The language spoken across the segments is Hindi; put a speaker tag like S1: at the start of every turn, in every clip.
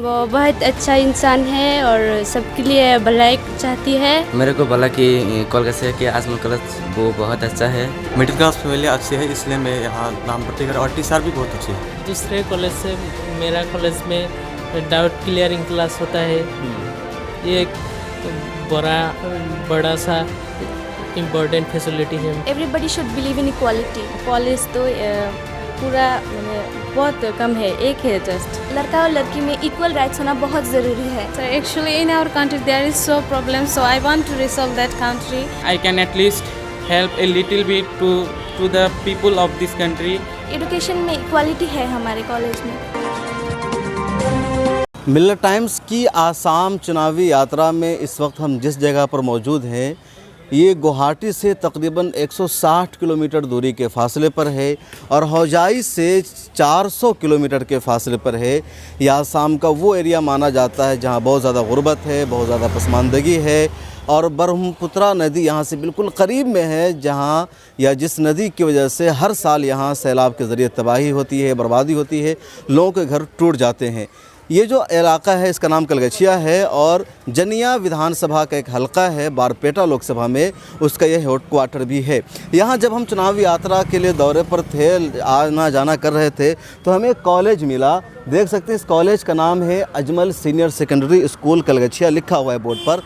S1: वो बहुत अच्छा इंसान है और सबके लिए भलाई चाहती है।
S2: मेरे को बोला कि कॉलेज से कि आजमल कॉलेज वो बहुत अच्छा है।
S3: मिडिल क्लास फैमिली अच्छी है, इसलिए मैं यहाँ नाम भर्ती कर, और टीचर भी बहुत अच्छी है।
S4: दूसरे कॉलेज से मेरा कॉलेज में डाउट क्लियरिंग क्लास होता है। ये एक बड़ा सा इम्पोर्टेंट फैसिलिटी है।
S1: Everybody should believe in equality. College तो पूरा बहुत कम है, एक है जस्ट। लड़का और लड़की में इक्वल राइट्स होना बहुत ज़रूरी है।
S5: So actually in our country there is so problem, so I want to resolve that country.
S6: I can at least help a little bit to the people of this country.
S1: Education में इक्वालिटी है हमारे कॉलेज में।
S7: मिलत टाइम्स की आसाम चुनावी यात्रा में इस वक्त हम जिस जगह पर मौजूद हैं, ये गुवाहाटी से तकरीबन 160 किलोमीटर दूरी के फासले पर है और हौजाई से 400 किलोमीटर के फासले पर है। यह आसाम का वो एरिया माना जाता है जहाँ बहुत ज़्यादा गुर्बत है, बहुत ज़्यादा पसमानदगी है और ब्रह्मपुत्रा नदी यहाँ से बिल्कुल करीब में है, जहाँ या जिस नदी की वजह से हर साल यहाँ सैलाब के ज़रिए तबाही होती है, बर्बादी होती है, लोगों के घर टूट जाते हैं। ये जो इलाका है इसका नाम कलगछिया है और जनिया विधानसभा का एक हलका है बारपेटा लोकसभा में, उसका ये हेडक्वार्टर भी है। यहाँ जब हम चुनावी यात्रा के लिए दौरे पर थे, आना जाना कर रहे थे, तो हमें कॉलेज मिला। देख सकते हैं इस कॉलेज का नाम है अजमल सीनियर सेकेंडरी स्कूल कलगछिया, लिखा हुआ है बोर्ड पर।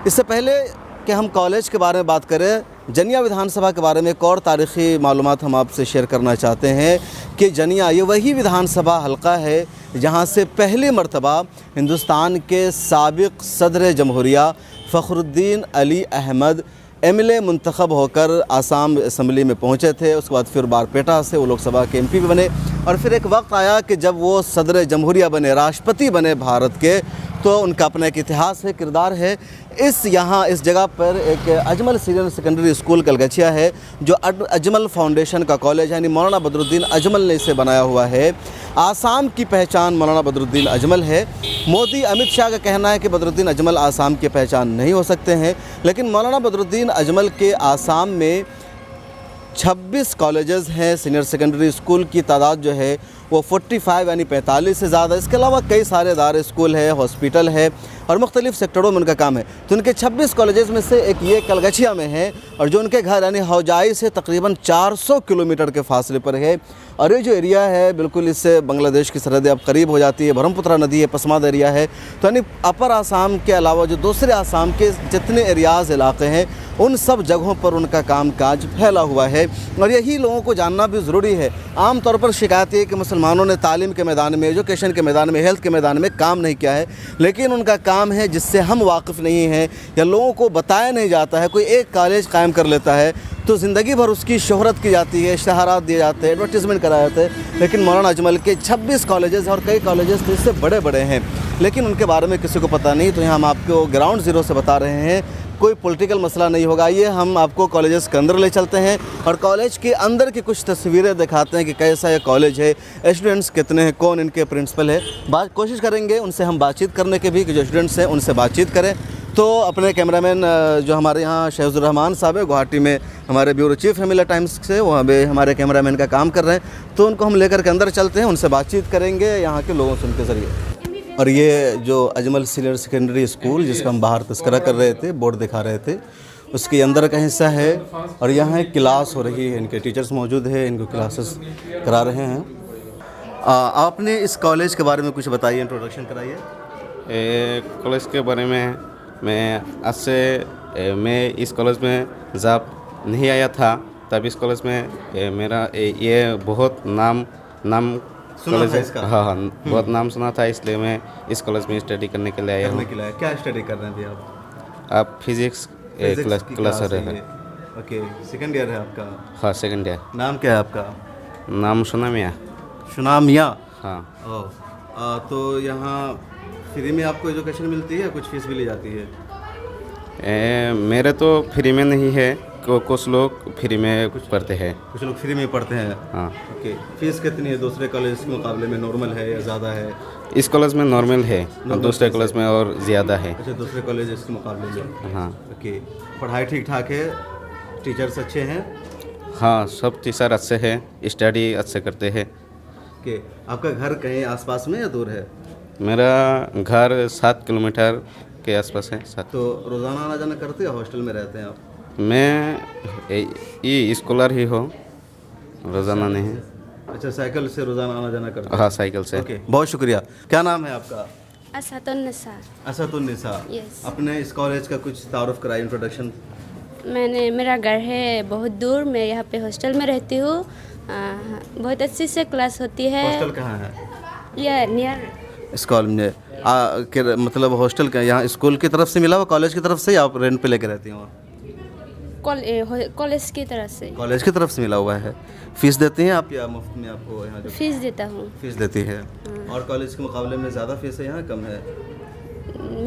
S7: इससे पहले कि हम कॉलेज के बारे में बात करें, जनिया विधानसभा के बारे में एक और तारीख़ी मालूमात हम आपसे शेयर करना चाहते हैं कि जनिया ये वही विधानसभा हलका है जहाँ से पहली मर्तबा हिंदुस्तान के साबिक़ सदर जमहूरिया फ़खरुद्दीन अली अहमद एमएलए मुंतखब होकर आसाम असम्बली में पहुँचे थे। उसके बाद फिर बारपेटा से वो लोकसभा के एमपी भी बने और फिर एक वक्त आया कि जब वो सदर जमहूरिया बने, राष्ट्रपति बने भारत के, तो उनका अपना एक इतिहास है, किरदार है। इस जगह पर एक अजमल सीनियर सेकेंडरी स्कूल कलगछिया है जो अजमल फाउंडेशन का कॉलेज है, यानी मौलाना बदरुद्दीन अजमल ने इसे बनाया हुआ है। आसाम की पहचान मौलाना बदरुद्दीन अजमल है। मोदी अमित शाह का कहना है कि बदरुद्दीन अजमल आसाम की पहचान नहीं हो सकते हैं, लेकिन मौलाना बदरुद्दीन अजमल के आसाम में 26 कॉलेजेस हैं। सीनियर सेकेंडरी स्कूल की तादाद जो है वो 45 यानी 45 से ज़्यादा। इसके अलावा कई सारे इदारे स्कूल है, हॉस्पिटल है और मुख्तलिफ़ सेक्टरों में उनका काम है। तो उनके 26 कॉलेजेस में से एक ये कलगछिया में है और जो उनके घर यानी हौजाई से तकरीबन 400 किलोमीटर के फासले पर है। और ये जो एरिया है बिल्कुल इससे बांग्लादेश की सरहदें अब करीब हो जाती है, ब्रह्मपुत्रा नदी है, पसमाद एरिया है। तो यानी अपर आसाम के अलावा जो दूसरे आसाम के जितने एरियाज़ इलाके हैं उन सब जगहों पर उनका कामकाज फैला हुआ है और यही लोगों को जानना भी ज़रूरी है। आम तौर पर शिकायत है कि मुसलमानों ने तालीम के मैदान में, एजुकेशन के मैदान में, हेल्थ के मैदान में काम नहीं किया है, लेकिन उनका काम है जिससे हम वाकिफ़ नहीं हैं या लोगों को बताया नहीं जाता है। कोई एक कॉलेज कायम कर लेता है तो ज़िंदगी भर उसकी शोहरत की जाती है, इश्तहारात दिए जाते हैं, एडवर्टीज़मेंट कराए जाते हैं, लेकिन मौलाना अजमल के 26 कॉलेजेस और कई कॉलेजेस तो इससे बड़े बड़े हैं, लेकिन उनके बारे में किसी को पता नहीं। तो यहाँ हम आपको ग्राउंड ज़ीरो से बता रहे हैं, कोई पॉलिटिकल मसला नहीं होगा। ये हम आपको कॉलेजेस के अंदर ले चलते हैं और कॉलेज के अंदर की कुछ तस्वीरें दिखाते हैं कि कैसा ये कॉलेज है, स्टूडेंट्स कितने हैं, कौन इनके प्रिंसिपल है। कोशिश करेंगे उनसे हम बातचीत करने के भी कि जो स्टूडेंट्स हैं उनसे बातचीत करें। तो अपने कैमरामैन जो हमारे यहाँ शहजुर रहमान साहब है, गुवाहाटी में हमारे ब्यूरो चीफ है मिलत टाइम्स से, वहाँ पे हमारे कैमरामैन का काम कर रहे हैं, तो उनको हम लेकर के अंदर चलते हैं, उनसे बातचीत करेंगे यहाँ के लोगों से उनके ज़रिए। और ये जो अजमल सीनियर सेकेंडरी स्कूल जिसका हम बाहर तस्करा कर रहे थे, बोर्ड दिखा रहे थे, उसके अंदर का हिस्सा है और यहाँ एक क्लास हो रही है, इनके टीचर्स मौजूद है, इनको क्लासेस करा रहे हैं। आपने इस कॉलेज के बारे में कुछ बताइए, इंट्रोडक्शन कराइए।
S8: कॉलेज के बारे में मैं इस कॉलेज में जब नहीं आया था तब इस कॉलेज में मेरा ये बहुत नाम कॉलेज है। हाँ, बहुत नाम सुना था, इसलिए मैं इस कॉलेज में स्टडी करने के लिए आया हूँ।
S7: क्या स्टडी कर रहे थे
S8: आप फिजिक्स क्लास रहे हैं।
S7: ओके, सेकंड ईयर है आपका?
S8: हाँ, सेकंड ईयर।
S7: नाम क्या है आपका?
S8: नाम सुनामिया।
S7: सुनामिया?
S8: हाँ।
S7: तो यहाँ फ्री में आपको एजुकेशन मिलती है, कुछ फीस भी ली जाती है?
S8: मेरे तो फ्री में नहीं है, कुछ लोग फ्री में कुछ पढ़ते हैं।
S7: कुछ लोग फ्री में पढ़ते हैं?
S8: हाँ।
S7: ओके, फीस कितनी है? दूसरे कॉलेज के मुकाबले में नॉर्मल है या ज़्यादा है?
S8: इस कॉलेज में नॉर्मल है और दूसरे कॉलेज में और ज़्यादा है।
S7: अच्छा, दूसरे कॉलेज के मुकाबले में?
S8: हाँ।
S7: ओके, पढ़ाई ठीक ठाक है, टीचर्स अच्छे हैं?
S8: हाँ, सब टीचर अच्छे हैं, स्टडी अच्छे करते हैं।
S7: ओके, आपका घर कहीं आसपास में या दूर है?
S8: मेरा घर 7 किलोमीटर के आसपास है। 7
S7: तो रोज़ाना आना जाना करते हैं, हॉस्टल में रहते हैं आप?
S8: मैं ये स्कॉलर ही हूँ, रोज़ाना नहीं।
S7: अच्छा, साइकिल से रोज़ाना आना जाना करते हैं?
S8: हाँ, साइकिल से।
S7: ओके, बहुत शुक्रिया। क्या नाम है आपका?
S1: असतुन्नसा।
S7: असतुन्निसा।
S1: Yes.
S7: अपने इस कॉलेज का कुछ तारुफ कराइए, इंट्रोडक्शन।
S1: मेरा घर है बहुत दूर, मैं यहाँ पे हॉस्टल में रहती हूँ। बहुत अच्छी से क्लास होती है।
S7: हॉस्टल कहाँ है?
S1: यह नियर
S7: इस कॉलेज में मतलब हॉस्टल का यहाँ स्कूल की तरफ से मिला हुआ, कॉलेज की तरफ से, या आप रेंट पे लेके रहती हो?
S1: कॉलेज की तरफ से
S7: कॉलेज की तरफ से मिला हुआ है। फीस देती हैं आप या मुफ्त में आपको यहाँ जो
S1: फीस देता हूँ?
S7: फीस देती है। और कॉलेज के मुकाबले में ज़्यादा फीस है यहाँ, कम है?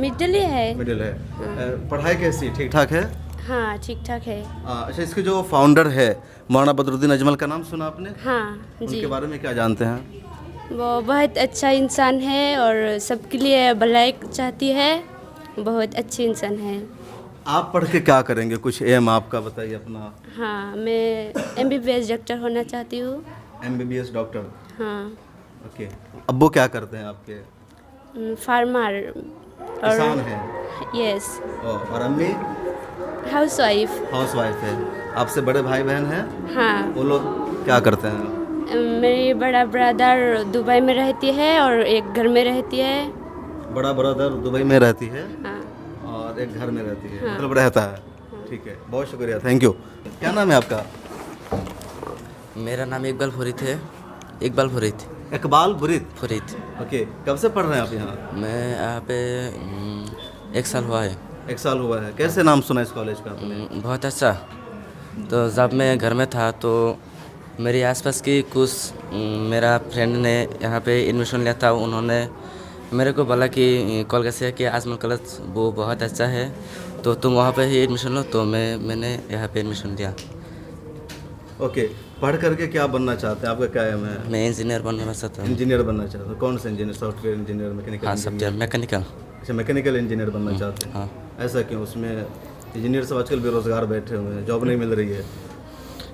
S1: मिडिल ही है।
S7: मिडिल है। पढ़ाई कैसी, ठीक ठाक है?
S1: हाँ, ठीक ठाक है।
S7: अच्छा, इसके जो फाउंडर है मौलाना बदरुद्दीन अजमल का नाम सुना आपने?
S1: हाँ जी,
S7: उनके बारे में क्या जानते हैं?
S1: वो बहुत अच्छा इंसान है और सबके लिए भलाई चाहती है, बहुत अच्छी इंसान है।
S7: आप पढ़ के क्या करेंगे, कुछ एम आपका बताइए अपना।
S1: हाँ, मैं MBBS डॉक्टर होना चाहती हूँ।
S7: MBBS doctor.
S1: हाँ,
S7: ओके। अब्बू क्या करते हैं आपके?
S1: फार्मर
S7: किसान
S1: और
S7: हैं?
S1: यस,
S7: और अम्मी
S1: हाउस वाइफ।
S7: हाउस वाइफ है। आपसे बड़े भाई बहन हैं?
S1: हाँ,
S7: वो लोग क्या करते हैं?
S1: मेरी बड़ा ब्रदर दुबई में रहती है और एक घर में रहती है।
S7: बड़ा ब्रदर दुबई में रहती है
S1: हाँ,
S7: और एक घर में रहती है, मतलब रहता है। ठीक है, बहुत शुक्रिया, थैंक यू। क्या नाम है आपका?
S2: मेरा नाम इकबाल फरीद है। इकबाल फरीद।
S7: इकबाल बुरीद।
S2: फरीद।
S7: ओके, कब से पढ़ रहे हैं आप यहाँ?
S2: मैं यहाँ पे 1 साल हुआ है।
S7: 1 साल हुआ है। कैसे नाम सुना इस कॉलेज का आपने?
S2: बहुत अच्छा। तो जब मैं घर में था तो मेरे आसपास की कुछ मेरा फ्रेंड ने यहाँ पे एडमिशन लिया था। उन्होंने मेरे को बोला कि कोलकाता से कि आजमल कॉलेज वो बहुत अच्छा है, तो तुम वहाँ पे ही एडमिशन लो। तो मैंने यहाँ पे एडमिशन लिया।
S7: ओके, पढ़ करके क्या बनना चाहते हैं, आपका क्या एम है?
S2: मैं इंजीनियर बनना चाहता हूँ।
S7: इंजीनियर बनना चाहते हैं? कौन सा इंजीनियर? सॉफ्टवेयर इंजीनियर, मैकेनिकल
S2: हाँ,
S7: इंजीनियर?
S2: Software mechanical.
S7: अच्छा, मैकेनिकल इंजीनियर बनना चाहते हैं।
S2: हाँ।
S7: ऐसा क्यों? उसमें इंजीनियर सब आजकल बेरोजगार बैठे हुए हैं, जॉब नहीं मिल रही है।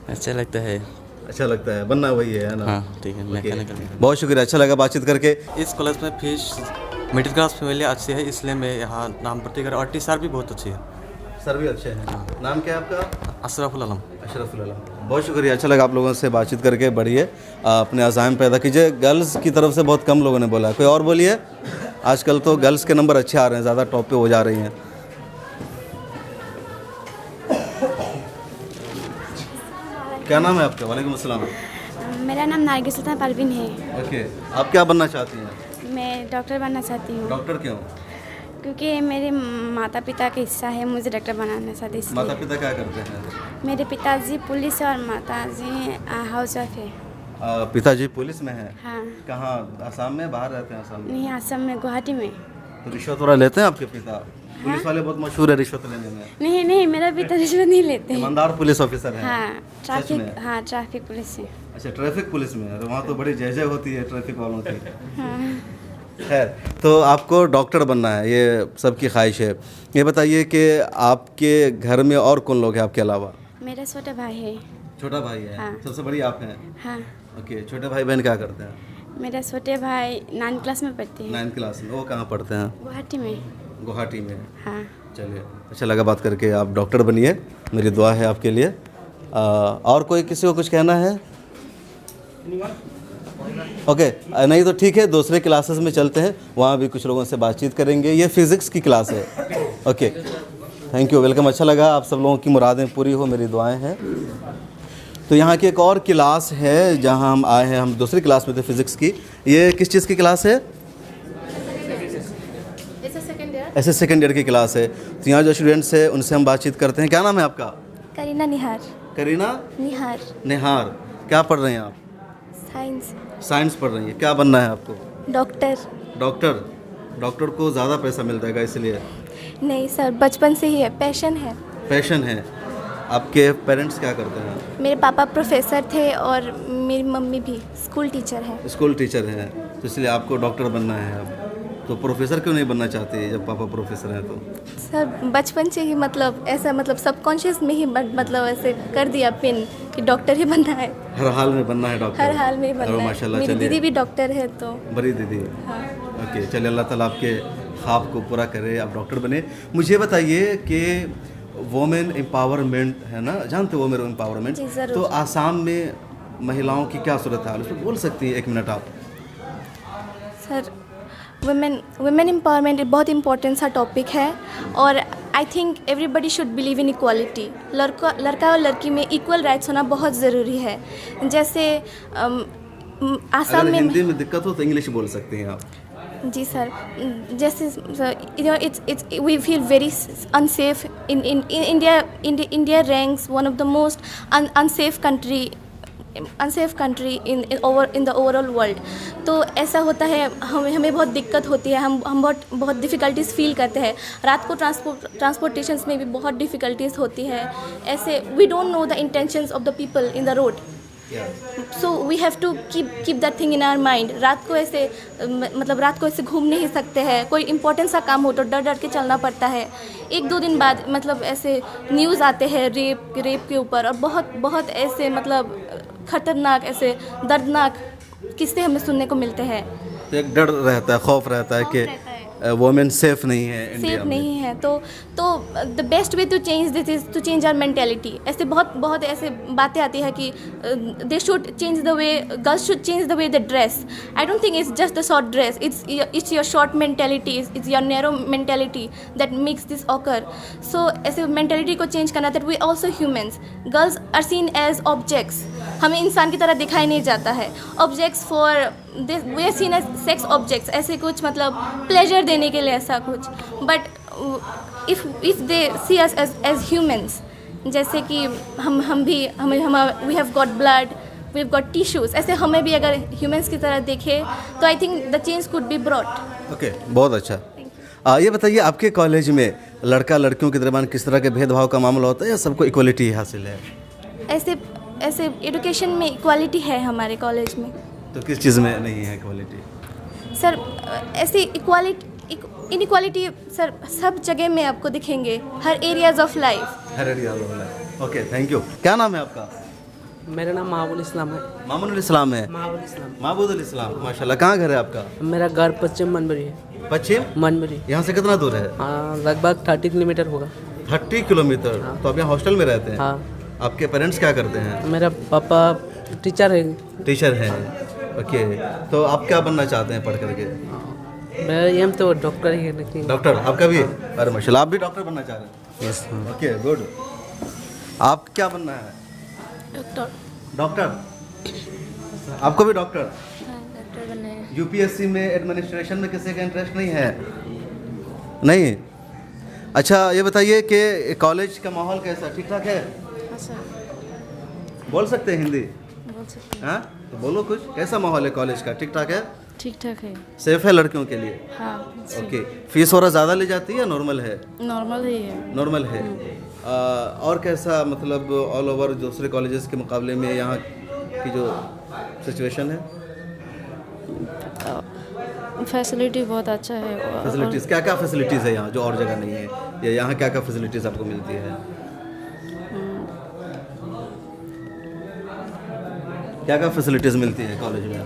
S2: अच्छा लगता है।
S7: अच्छा लगता है, बनना वही है ना?
S2: हाँ, ठीक है, मैकेनिकल।
S7: बहुत शुक्रिया, अच्छा लगा बातचीत करके।
S3: इस कॉलेज में फीस मिडिल क्लास फैमिली अच्छी है, इसलिए मैं यहाँ नाम भर्ती कर। और टीचर भी बहुत अच्छी है।
S7: सर भी अच्छे हैं। नाम क्या है आपका?
S3: अशरफुल आलम।
S7: अशरफुल आलम। बहुत शुक्रिया, अच्छा लगा आप लोगों से बातचीत करके। बढ़िए, अपने अज़ाइम पैदा कीजिए। गर्ल्स की तरफ से बहुत कम लोगों ने बोला, कोई और बोलिए। आजकल तो गर्ल्स के नंबर अच्छे आ रहे हैं, ज़्यादा टॉप पे हो जा रही हैं। क्या नाम है आपका? वालेकुम अस्सलाम।
S5: मेरा नाम नारगिस सुल्तान परवीन है।
S7: ओके, आप क्या बनना चाहती हैं?
S5: मैं डॉक्टर बनना चाहती हूँ
S7: डॉक्टर क्यों?
S5: क्योंकि मेरे माता पिता की इच्छा है मुझे डॉक्टर बनाना चाहती है,
S7: माता
S5: इसलिए।
S7: पिता क्या करते हैं?
S5: मेरे पिताजी पुलिस और माताजी हाउस वाइफ है।
S7: पिताजी पुलिस में हैं।
S5: हाँ,
S7: कहाँ? आसाम में? बाहर रहते हैं आसाम में?
S5: नहीं, असम में, गुवाहाटी में।
S7: तो रिश्वत वगैरह लेते हैं आपके पिता? पुलिस वाले बहुत मशहूर है रिश्वत लेने में।
S5: नहीं नहीं, मेरा पिता रिश्वत नहीं लेते हैं।
S7: ईमानदार पुलिस ऑफिसर है।
S5: हाँ,
S7: सच
S5: ट्रैफिक,
S7: में?
S5: हाँ ट्रैफिक पुलिस है।
S7: अच्छा, ट्रैफिक पुलिस में है, तो वहाँ तो बड़ी जय जय होती है ट्रैफिक वालों की।
S5: हाँ,
S7: खैर, तो आपको डॉक्टर बनना है, ये सबकी ख्वाहिश है। ये बताइए कि आपके घर में और कौन लोग हैं आपके अलावा?
S5: मेरा छोटा भाई है।
S7: छोटा भाई है?
S5: हाँ।
S7: सबसे बड़ी आप हैं?
S5: हाँ,
S7: ओके, छोटे भाई बहन क्या करते हैं?
S5: मेरा छोटे भाई 9th क्लास में पढ़ते हैं,
S7: 9th क्लास में। वो कहाँ पढ़ते हैं?
S5: गुवाहाटी में।
S7: गुवाहाटी में।
S5: हाँ,
S7: चलिए, अच्छा लगा बात करके। आप डॉक्टर बनिए, मेरी दुआ है आपके लिए। और कोई किसी को कुछ कहना है? ओके, नहीं तो ठीक है, दूसरे क्लासेस में चलते हैं, वहाँ भी कुछ लोगों से बातचीत करेंगे। ये फिज़िक्स की क्लास है। Okay, thank you, welcome. अच्छा लगा, आप सब लोगों की मुरादें पूरी हो, मेरी दुआएं हैं। तो यहाँ की एक और क्लास है जहाँ हम आए हैं, हम दूसरी क्लास में थे फिज़िक्स की। ये किस चीज़ की क्लास है? ऐसे सेकेंड ईयर की क्लास है। तो यहाँ जो स्टूडेंट्स हैं उनसे हम बातचीत करते हैं। क्या नाम है आपका?
S5: करीना निहार।
S7: करीना
S5: निहार।
S7: निहार। क्या पढ़ रहे हैं आप?
S5: साइंस।
S7: साइंस पढ़ रही हैं। क्या बनना है आपको?
S5: डॉक्टर।
S7: डॉक्टर? डॉक्टर को ज़्यादा पैसा मिलता है इसलिए?
S5: नहीं सर, बचपन से ही है, पैशन है।
S7: पैशन है। आपके पेरेंट्स क्या करते हैं?
S5: मेरे पापा प्रोफेसर थे और मेरी मम्मी भी स्कूल टीचर है।
S7: स्कूल टीचर हैं, तो इसलिए आपको डॉक्टर बनना है अब। तो प्रोफेसर क्यों नहीं बनना चाहते जब पापा प्रोफेसर हैं तो?
S5: सर बचपन से ही मतलब ऐसा मतलब सबकॉन्शियस में ही मतलब ऐसे कर दिया पिन कि डॉक्टर ही बनना है।
S7: हर हाल में बनना है डॉक्टर?
S5: हर हाल में ही बनना है।
S7: माशाल्लाह,
S5: मेरी
S7: चलिए।
S5: दीदी भी डॉक्टर है तो।
S7: बड़ी दीदी?
S5: हाँ।
S7: ओके, चलिए अल्लाह ताला आपके ख्वाब को पूरा करे, आप डॉक्टर बने। मुझे बताइए कि वोमेन एम्पावरमेंट है ना, जानते हो वोमेन एम्पावरमेंट?
S5: जी, ज़रूर।
S7: तो आसाम में महिलाओं की क्या सूरत हाल, उस पर बोल सकती हैं 1 मिनट आप?
S5: सर, वुमेन एम्पावरमेंट बहुत इम्पोर्टेंट सा टॉपिक है और I think everybody should believe in equality. लड़का और लड़की में इक्वल राइट्स होना बहुत ज़रूरी है। जैसे आसाम
S7: अगर
S5: में
S7: हिंदी में दिक्कत हो तो इंग्लिश बोल सकती हैं आप।
S5: जी सर, जैसे it's we feel very unsafe in India. India ranks one of the most unsafe country in the overall world. तो ऐसा होता है, हमें बहुत दिक्कत होती है, हम बहुत डिफ़िकल्टीज़ फील करते हैं। रात को ट्रांसपोर्टेशंस में भी बहुत डिफ़िकल्टीज़ होती है। ऐसे we don't know the intentions of the people in the road, so we have to keep that thing in our mind. रात को ऐसे रात को ऐसे घूम नहीं सकते हैं। कोई इंपॉर्टेंट सा काम हो तो डर डर के चलना पड़ता है। 1-2 दिन बाद ऐसे न्यूज़ आते हैं रेप के ऊपर, और बहुत ऐसे खतरनाक, ऐसे दर्दनाक किस्से हमें सुनने को मिलते हैं।
S7: तो एक डर रहता है, खौफ रहता है कि वोमेन सेफ नहीं है इंडिया
S5: सेफ
S7: में।
S5: नहीं है। तो the best way to change this is to change our mentality. ऐसे बहुत ऐसे बातें आती है कि they should change the way, girls should change the way they dress. I don't think it's just the short dress, it's your short mentality, it's your narrow mentality that makes this occur. So ऐसे मेंटेलिटी को चेंज करना, that we also humans, girls are seen as objects. हमें इंसान की तरह दिखाई नहीं जाता है। Objects for this we are seen as sex objects, ऐसे कुछ प्लेजर देने के लिए ऐसा कुछ। But if they see us as humans, जैसे कि हम we have got blood, we have got tissues, ऐसे हमें भी अगर ह्यूमन्स की तरह देखे तो I think the change could be brought.
S7: Okay, बहुत अच्छा। ये बताइए, आपके कॉलेज में लड़का लड़कियों के दरमियान किस तरह के भेदभाव का मामला होता है या सबको इक्वलिटी हासिल है?
S5: ऐसे एजुकेशन में इक्वालिटी है हमारे कॉलेज में।
S7: तो किस चीज़ में नहीं है इक्वलिटी?
S5: सर, ऐसी इनइक्वालिटी सर सब जगह में आपको दिखेंगे, हर एरियाज ऑफ लाइफ।
S7: हर एरिया में। Okay, thank you. क्या नाम है आपका?
S4: मेरा नाम महाबुल इस्लाम है।
S7: मामूनुल इस्लाम है। महबूदुल इस्लाम, माशाल्लाह। कहाँ घर है आपका?
S4: मेरा घर पश्चिम मनबरी है।
S7: पश्चिम
S4: मनबरी,
S7: यहाँ से कितना दूर है?
S4: हाँ, लगभग 30 किलोमीटर होगा।
S7: 30 किलोमीटर। तो आप यहाँ हॉस्टल में रहते हैं?
S4: हाँ।
S7: आपके पेरेंट्स क्या करते हैं?
S4: मेरा पापा टीचर है।
S7: टीचर हैं। ओके, तो आप क्या बनना चाहते हैं पढ़ करके?
S4: मैं एम तो डॉक्टर ही है, लेकिन
S7: डॉक्टर। आपका भी? अरे माशाल्लाह, आप भी डॉक्टर बनना चाह रहे हैं?
S4: यस।
S7: Okay, good. आप क्या बनना है? डॉक्टर। आपको भी डॉक्टर?
S1: डॉक्टर बनना है।
S7: यूपीएससी में एडमिनिस्ट्रेशन में किसी का इंटरेस्ट नहीं है? नहीं। अच्छा, ये बताइए कि कॉलेज का माहौल कैसा, ठीक ठाक है? बोल सकते हैं हिंदी?
S1: बोल सकते हैं।
S7: हाँ, तो बोलो कुछ। कैसा माहौल है कॉलेज का, ठीक ठाक है?
S1: ठीक ठाक है।
S7: सेफ है लड़कियों के लिए?
S1: हाँ,
S7: ओके। फीस वगैरह ज़्यादा ले जाती है या नॉर्मल है?
S1: नॉर्मल ही है।
S7: नॉर्मल है। और कैसा ऑल ओवर दूसरे कॉलेजेस के मुकाबले में यहाँ की जो सिचुएशन है?
S1: फैसिलिटी बहुत अच्छा है।
S7: फैसिलिटीज़ क्या क्या फैसिलिटीज़ है यहाँ जो और जगह नहीं है, या यहाँ क्या क्या फैसिलिटीज़ आपको मिलती है? क्या क्या फैसिलिटीज़ मिलती है कॉलेज में?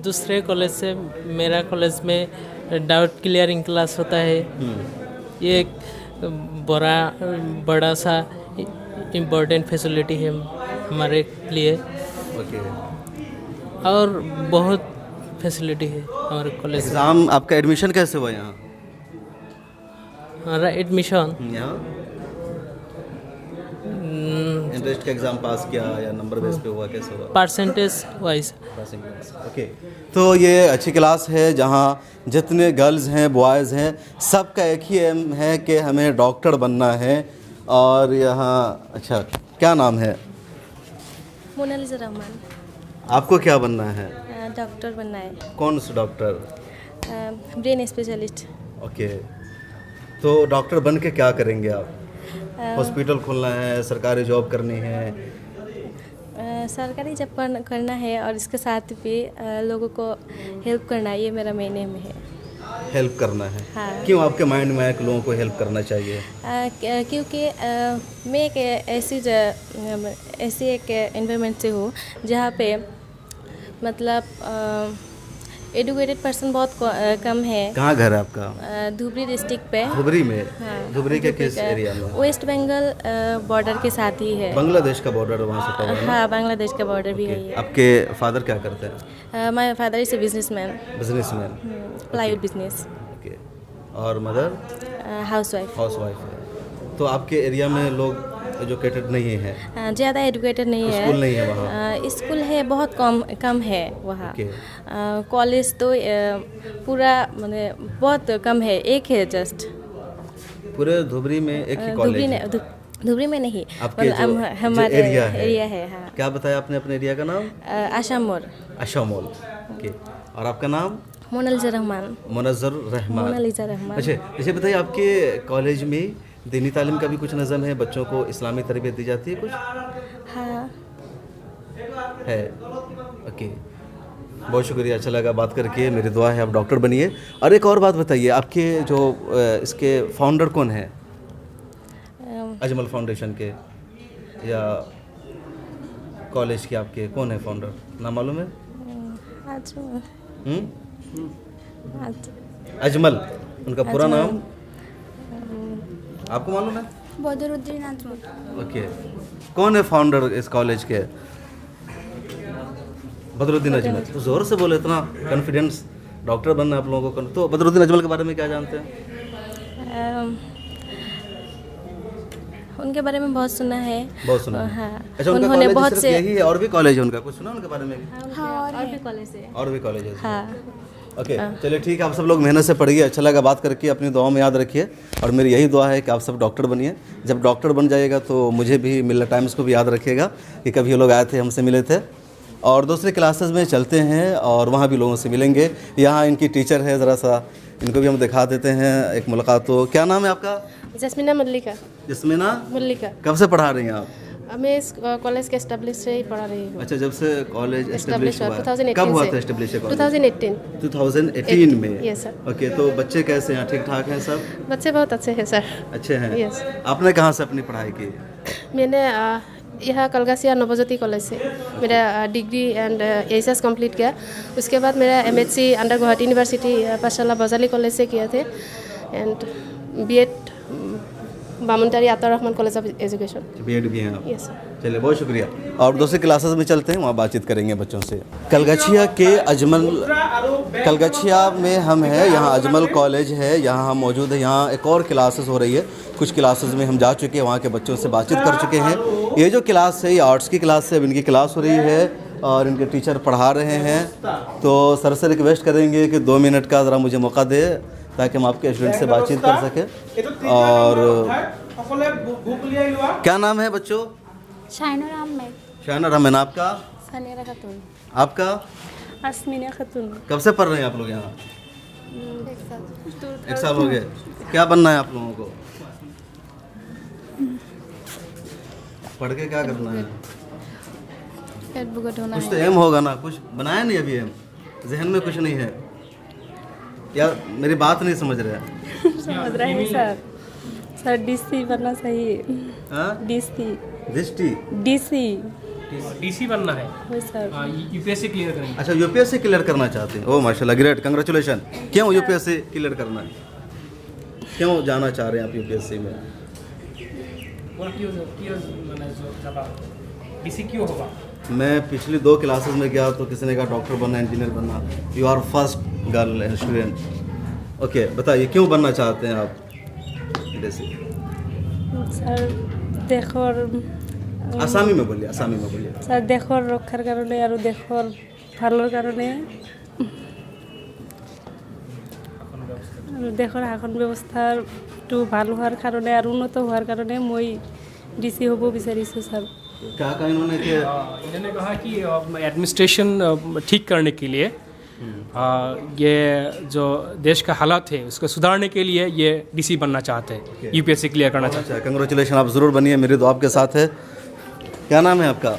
S4: दूसरे कॉलेज से मेरा कॉलेज में डाउट क्लियरिंग क्लास होता है। ये एक बड़ा सा इम्पोर्टेंट फैसिलिटी है हमारे लिए।
S7: ओके।
S4: और बहुत फैसिलिटी है हमारे कॉलेज में।
S7: एग्ज़ाम आपका एडमिशन कैसे हुआ यहाँ?
S4: हमारा एडमिशन
S7: यहाँ इंटरेस्ट का एग्ज़ाम पास किया या नंबर बेस पे हुआ, कैसे हुआ?
S4: Percentage wise.
S7: ओके। तो ये अच्छी क्लास है जहाँ जितने गर्ल्स हैं, बॉयज़ हैं, सबका एक ही एम है कि हमें डॉक्टर बनना है। और यहाँ अच्छा, क्या नाम है?
S1: मोनालिसा रहमान।
S7: आपको क्या बनना है?
S1: डॉक्टर बनना है।
S7: कौन सा डॉक्टर?
S1: Brain specialist.
S7: ओके। तो डॉक्टर बन के क्या करेंगे आप? हॉस्पिटल खोलना है, सरकारी जॉब करनी है?
S1: सरकारी जॉब करना है और इसके साथ भी लोगों को हेल्प करना, ये मेरा मेन एम है।
S7: हेल्प करना है?
S1: हाँ।
S7: क्यों आपके माइंड में है कि लोगों को हेल्प करना चाहिए?
S1: क्योंकि मैं एक ऐसी एक एनवायरनमेंट से हूँ जहाँ पे एडुकेटेड पर्सन बहुत कम है।
S7: कहाँ घर है आपका?
S1: धुबरी डिस्ट्रिक्ट पे।
S7: धुबरी में?
S1: हाँ,
S7: धुबरी के किस एरिया में?
S1: वेस्ट बंगाल बॉर्डर के साथ ही है।
S7: बांग्लादेश का बॉर्डर वहाँ से कवर है ना?
S1: हाँ, बांग्लादेश का बॉर्डर भी है ये।
S7: आपके फादर क्या करते हैं?
S1: My father is a businessman,
S7: businessman.
S1: Plywood business.
S7: Okay. और मदर?
S1: हाउसवाइफ।
S7: हाउसवाइफ है। तो आपके एरिया में लोग एजुकेटेड नहीं है?
S1: ज़्यादा एजुकेटेड नहीं है।
S7: स्कूल नहीं है वहाँ?
S1: स्कूल है, बहुत कम कम है वहाँ।
S7: ओके।
S1: कॉलेज तो पूरा मतलब बहुत कम है, एक है जस्ट।
S7: पूरे धुबरी में एक ही कॉलेज है?
S1: धुबरी में नहीं,
S7: आपके
S1: मतलब
S7: जो
S1: हमारे
S7: एरिया
S1: है। हाँ।
S7: क्या बताया आपने अपने एरिया का नाम?
S1: आशामोर।
S7: अशामोल। ओके। और आपका नाम?
S1: मोनालिजा रहमान।
S7: मुनज़्ज़र रहमान।
S1: मोनालिजा रहमान।
S7: अच्छा, जैसे बताइए आपके कॉलेज में दीनी तालीम का भी कुछ नज़म है? बच्चों को इस्लामी तरबियत दी जाती है कुछ?
S1: हाँ
S7: है। ओके, बहुत शुक्रिया, अच्छा लगा बात करके। मेरी दुआ है आप डॉक्टर बनिए। और एक और बात बताइए, आपके जो इसके फाउंडर कौन है अजमल फाउंडेशन के, या कॉलेज के आपके कौन है फाउंडर? नाम मालूम है? अजमल, उनका पूरा नाम आपको मालूम है?
S5: बदरुद्दीन अजमल।
S7: ओके। कौन है फाउंडर इस कॉलेज के? बदरुद्दीन अजमल। तो ज़ोर से बोले, इतना कॉन्फिडेंस, डॉक्टर बनना है आप लोगों को। तो बदरुद्दीन अजमल के बारे में क्या जानते हैं?
S1: उनके बारे में बहुत सुना है।
S7: बहुत सुना है।
S1: हाँ,
S7: अच्छा, उनका
S1: उन्होंने
S7: कॉलेज
S1: बहुत
S7: सिर्फ
S1: से
S7: यही है? और भी कॉलेज है उनका? कुछ सुना उनके बारे में?
S1: और भी कॉलेज है।
S7: और भी कॉलेज है?
S1: हाँ।
S7: ओके, चलिए ठीक है, आप सब लोग मेहनत से पढ़िए। अच्छा लगा बात करके, अपनी दुआओं में याद रखिए। और मेरी यही दुआ है कि आप सब डॉक्टर बनिए। जब डॉक्टर बन जाइएगा तो मुझे भी मिलना टाइम्स को भी याद रखिएगा कि कभी ये लोग आए थे, हमसे मिले थे। और दूसरे क्लासेस में चलते हैं और वहाँ भी लोगों से मिलेंगे। यहाँ इनकी टीचर है, ज़रा सा इनको भी हम दिखा देते हैं एक मुलाकात। तो क्या नाम है आपका?
S9: जस्मीना मल्लिका।
S7: जस्मीना
S9: मल्लिका।
S7: कब से पढ़ा रही हैं आप?
S9: मैं इस कॉलेज के एस्टेब्लिश से ही पढ़ा रही हूँ।
S7: अच्छा, जब से कॉलेज एस्टेब्लिश हुआ?
S9: 2018
S7: कब हुआ
S9: से।
S7: था एस्टेब्लिश?
S9: 2018।
S7: 2018 में?
S9: Yes sir.
S7: ओके, तो बच्चे कैसे हैं? ठीक ठाक हैं सब?
S9: बच्चे बहुत अच्छे हैं सर।
S7: अच्छे हैं?
S9: यस।
S7: आपने कहाँ से अपनी पढ़ाई की?
S9: मैंने यहाँ कलगासिया नवज्योति कॉलेज से मेरा डिग्री एंड एचएस कंप्लीट किया। उसके बाद मेरा एमएससी अंडर गुवाहाटी यूनिवर्सिटी पाठशाला बजाली कॉलेज से किया थे, and BEd Bamuntari Ataur Rahman college of education.
S7: BEd भी हैं आप?
S9: Yes sir.
S7: चलिए, बहुत शुक्रिया। और दूसरे क्लासेस में चलते हैं, वहाँ बातचीत करेंगे बच्चों से। कलगछिया के कलगछिया में हम हैं, यहाँ अजमल कॉलेज है, यहाँ हम मौजूद है। यहाँ एक और क्लासेस हो रही है। कुछ क्लासेस में हम जा चुके हैं, वहाँ के बच्चों से बातचीत कर चुके हैं। ये जो क्लास है, ये आर्ट्स की क्लास है। अब इनकी क्लास हो रही है और इनके टीचर पढ़ा रहे हैं। तो सर से रिक्वेस्ट करेंगे कि 2 मिनट का ज़रा मुझे मौका दे, ताकि हम आपके स्टूडेंट से बातचीत कर सकें। और क्या नाम है बच्चों?
S5: शाइनुर अहमद।
S7: शाइनुर अहमद। आपका?
S1: सनीरा खातून।
S7: आपका?
S1: अस्मिना खातून।
S7: कब से पढ़ रहे हैं आप लोग यहाँ? 1 साल हो गए। क्या बनना है आप लोगों को? पढ़ के क्या करना है?
S1: एडवोकेट होना
S7: कुछ तो एम होगा ना? कुछ बनाया नहीं अभी एम? जहन में कुछ नहीं है? या मेरी बात नहीं समझ रहे हैं?
S1: समझ रहे हैं सर। सर डीसी बनना चाहिए।
S7: हाँ?
S1: डीसी
S6: डीसी बनना है।
S1: वही सर।
S6: यूपीएससी क्लियर करेंगे।
S7: अच्छा, यूपीएससी क्लियर करना चाहते हैं? ओह माशाल्लाह, ग्रेट, कंग्रेचुलेशन। क्यों यूपीएससी क्लियर करना है? क्यों जाना चाह रहे हैं आप यूपीएससी में?
S6: डीसी क्यों होगा?
S7: मैं पिछली 2 क्लासेस में गया तो किसी ने कहा डॉक्टर बनना, इंजीनियर बनना। You are first girl student. Okay, बताइए क्यों बनना चाहते हैं आप?
S1: सर देशर
S7: आसामी में बोलिए, आसामी में बोलिए।
S1: सर देशर रक्षार कारणे और देशर भालोर कारणे देशर शासन व्यवस्थाটো ভাল হোৱাৰ কাৰণে আৰু উন্নত হোৱাৰ কাৰণে মই ডিসি হ'ব বিচাৰিছোঁ सर।
S7: क्या कहा इन्होंने कि
S6: इन्होंने कहा कि एडमिनिस्ट्रेशन ठीक करने के लिए ये जो देश का हालात है उसको सुधारने के लिए ये डीसी बनना चाहते हैं, यूपीएससी क्लियर करना चाहते हैं।
S7: अच्छा, कंग्रेचुलेशन, आप ज़रूर बनिए, मेरी दुआ आपके साथ है। क्या नाम है आपका?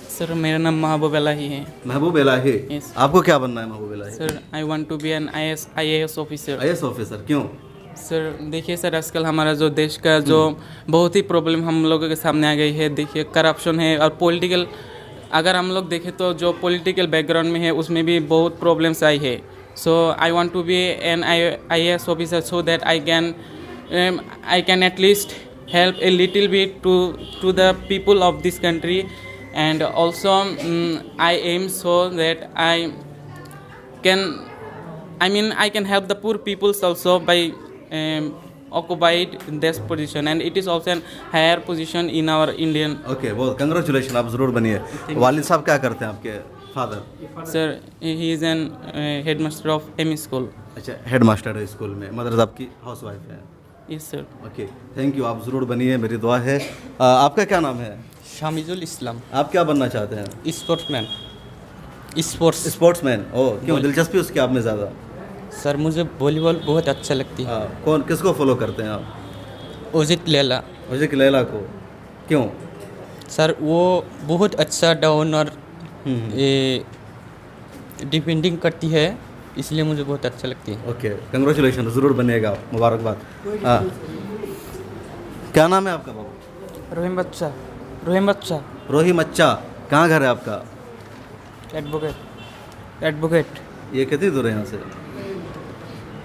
S10: सर मेरा नाम महबूब इलाही है।
S7: महबूब इलाही।
S10: Yes.
S7: आपको क्या बनना है Mehboob Elahi?
S10: Sir I want to be an IAS officer.
S7: IAS officer, क्यों?
S10: सर देखिए सर, आजकल हमारा जो देश का जो बहुत ही प्रॉब्लम हम लोगों के सामने आ गई है। देखिए करप्शन है और पॉलिटिकल, अगर हम लोग देखें तो जो पॉलिटिकल बैकग्राउंड में है उसमें भी बहुत प्रॉब्लम्स आई है। So I want to be an IAS officer so that I can at least help a little bit to the people of this country, and also I aim so that I can help the poor peoples also by occupied this position, and it is also an higher position in our Indian.
S7: Okay, बहुत कंग्रेचुलेशन, आप ज़रूर बनिए। वालिद साहब क्या करते हैं आपके father?
S10: Sir, he is an headmaster of ME school.
S7: अच्छा, हेडमास्टर है स्कूल में। मदर आपकी हाउस वाइफ है?
S10: Yes sir.
S7: Okay, thank you, आप ज़रूर बनिए, मेरी दुआ है। आपका क्या नाम है?
S11: शामिजुल इस्लाम।
S7: आप क्या बनना चाहते हैं?
S11: स्पोर्ट्समैन।
S7: स्पोर्ट्समैन। ओह, क्यों, दिलचस्पी उसकी आप में ज़्यादा?
S11: सर मुझे वॉलीबॉल बहुत अच्छा लगती है।
S7: कौन, किसको फॉलो करते हैं आप?
S11: ओजित लैला।
S7: ओजित लैला को, क्यों?
S11: सर वो बहुत अच्छा डाउन और डिफेंडिंग करती है, इसलिए मुझे बहुत अच्छा लगती है।
S7: ओके, कंग्रेचुलेशन, ज़रूर बनेगा, मुबारकबाद। क्या नाम है आपका बाबू?
S11: रोहिम बच्चा।
S7: रोहिम अच्छा, कहाँ घर है आपका?
S11: एडवोकेट।
S7: ये कितनी दूर है यहाँ से?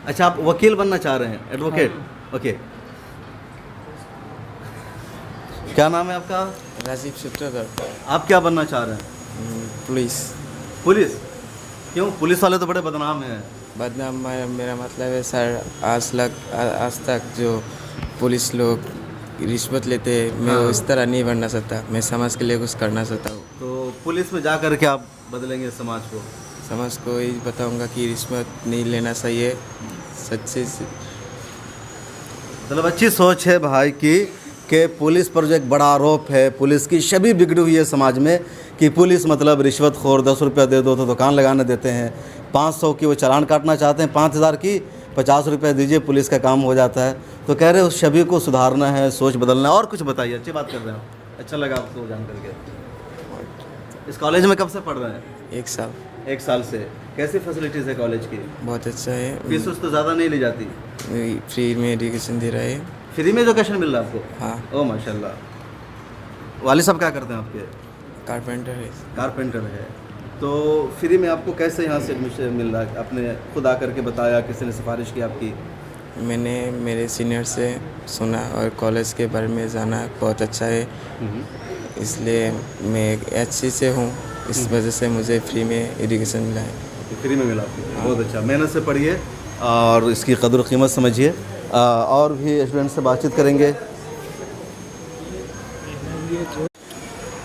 S7: अच्छा, आप वकील बनना चाह रहे हैं, एडवोकेट। ओके, क्या नाम है आपका?
S2: राजीव सूत्रधर।
S7: आप क्या बनना चाह रहे हैं?
S2: पुलिस।
S7: पुलिस? क्यों, पुलिस वाले तो बड़े बदनाम हैं।
S2: बदनाम मेरा मतलब है सर, आज तक जो पुलिस लोग रिश्वत लेते हैं, मैं उस तरह नहीं बनना चाहता, मैं समाज के लिए कुछ करना चाहता हूँ।
S7: तो पुलिस में जा कर के आप बदलेंगे समाज को?
S2: समाज को यही बताऊँगा कि रिश्वत नहीं लेना चाहिए, सच्चे से।
S7: मतलब अच्छी सोच है भाई कि पुलिस पर जो एक बड़ा आरोप है, पुलिस की छवि बिगड़ी हुई है समाज में कि पुलिस मतलब रिश्वतखोर, 10 रुपया दे दो तो दुकान लगाने देते हैं, 500 की वो चालान काटना चाहते हैं, 5000 की 50 रुपया दीजिए, पुलिस का काम हो जाता है। तो कह रहे हैं उस छवि को सुधारना है, सोच बदलना है। और कुछ बताइए, अच्छी बात कर रहे हैं, अच्छा लगा आपको जान करके। इस कॉलेज में कब से पढ़ रहे हैं?
S2: 1 साल।
S7: 1 साल से। कैसी फैसिलिटीज़ है कॉलेज की?
S2: बहुत अच्छा है।
S7: फीस तो ज़्यादा नहीं ली जाती?
S2: फ्री में एजुकेशन दे रहा है।
S7: फ्री में एजुकेशन मिल रहा है आपको?
S2: हाँ।
S7: ओह माशाल्लाह। वालिद साहब क्या करते हैं आपके?
S2: कारपेंटर है।
S7: कारपेंटर है। तो फ्री में आपको कैसे यहाँ से एडमिशन मिल रहा है? आपने खुद आकर के बताया, किसी ने सिफारिश की आपकी?
S2: मैंने मेरे सीनियर से सुना और कॉलेज के बारे में जाना, बहुत अच्छा है, इसलिए मैं HC से हूँ, इस वजह से मुझे फ्री में एजुकेशन मिला है।
S7: फ्री में मिला आपको? बहुत अच्छा, मेहनत से पढ़िए और इसकी कदर और कीमत समझिए। और भी स्टूडेंट से बातचीत करेंगे।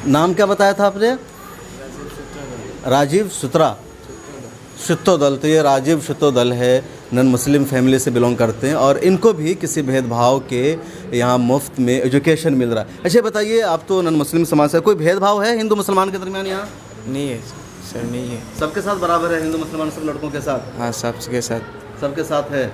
S7: नाम क्या बताया था आपने? राजीव शुत्तोदल। तो ये राजीव शुत्तोदल है, नन मुस्लिम फैमिली से बिलोंग करते हैं और इनको भी किसी भेदभाव के यहाँ मुफ्त में एजुकेशन मिल रहा है। अच्छा बताइए, आप तो नन मुस्लिम समाज से, कोई भेदभाव है हिंदू मुसलमान के दरमियान यहाँ?
S2: नहीं है सर, नहीं है।
S7: सबके साथ बराबर है, हिंदू मुसलमान सब लड़कों के साथ?
S2: हाँ, सबके साथ है।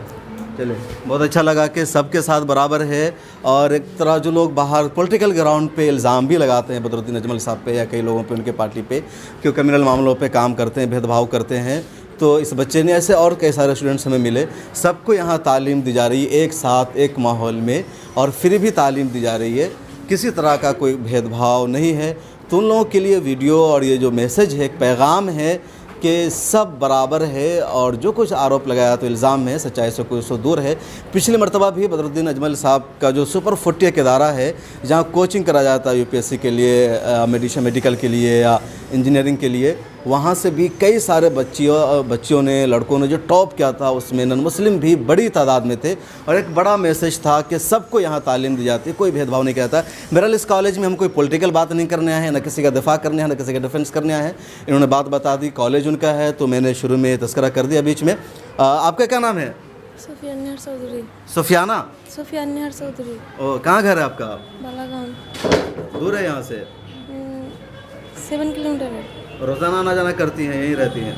S7: चलिए, बहुत अच्छा लगा कि सबके साथ बराबर है। और एक तरह जो लोग बाहर पॉलिटिकल ग्राउंड पे इल्ज़ाम भी लगाते हैं बदरुद्दीन अजमल साहब पे या कई लोगों पे, उनके पार्टी पे, कि वो क्रिमिनल मामलों पे काम करते हैं, भेदभाव करते हैं, तो इस बच्चे ने, ऐसे और कई सारे स्टूडेंट्स हमें मिले, सबको यहाँ तालीम दी जा रही है एक साथ एक माहौल में, और फिर भी तालीम दी जा रही है, किसी तरह का कोई भेदभाव नहीं है। तो उन लोगों के लिए वीडियो और ये जो मैसेज है, एक पैगाम है कि सब बराबर है, और जो कुछ आरोप लगाया तो इल्ज़ाम है, सच्चाई से कोई सौ दूर है। पिछले मरतबा भी बदरुद्दीन अजमल साहब का जो सुपर फुटिया के इदारा है, जहाँ कोचिंग करा जाता है UPSC के लिए, मेडिकल के लिए या इंजीनियरिंग के लिए, वहाँ से भी कई सारे बच्चियों ने, लड़कों ने जो टॉप किया था, उसमें नन मुस्लिम भी बड़ी तादाद में थे। और एक बड़ा मैसेज था कि सबको यहाँ तालीम दी जाती है, कोई भेदभाव नहीं कहता। बहरहाल इस कॉलेज में हम कोई पॉलिटिकल बात नहीं करने आए हैं, न किसी का दिफा करने हैं, न किसी का डिफेंस करने आए हैं। इन्होंने बात बता दी, कॉलेज उनका है, तो मैंने शुरू में तस्करा कर दिया बीच में। आपका क्या नाम है?
S1: सुफियाना चौधरी।
S7: सुफियाना
S1: चौधरी।
S7: ओ, कहाँ घर है आपका?
S1: बालागांव।
S7: दूर है यहाँ से?
S1: 7 किलोमीटर है।
S7: रोज़ाना आना जाना करती हैं, यहीं रहती हैं?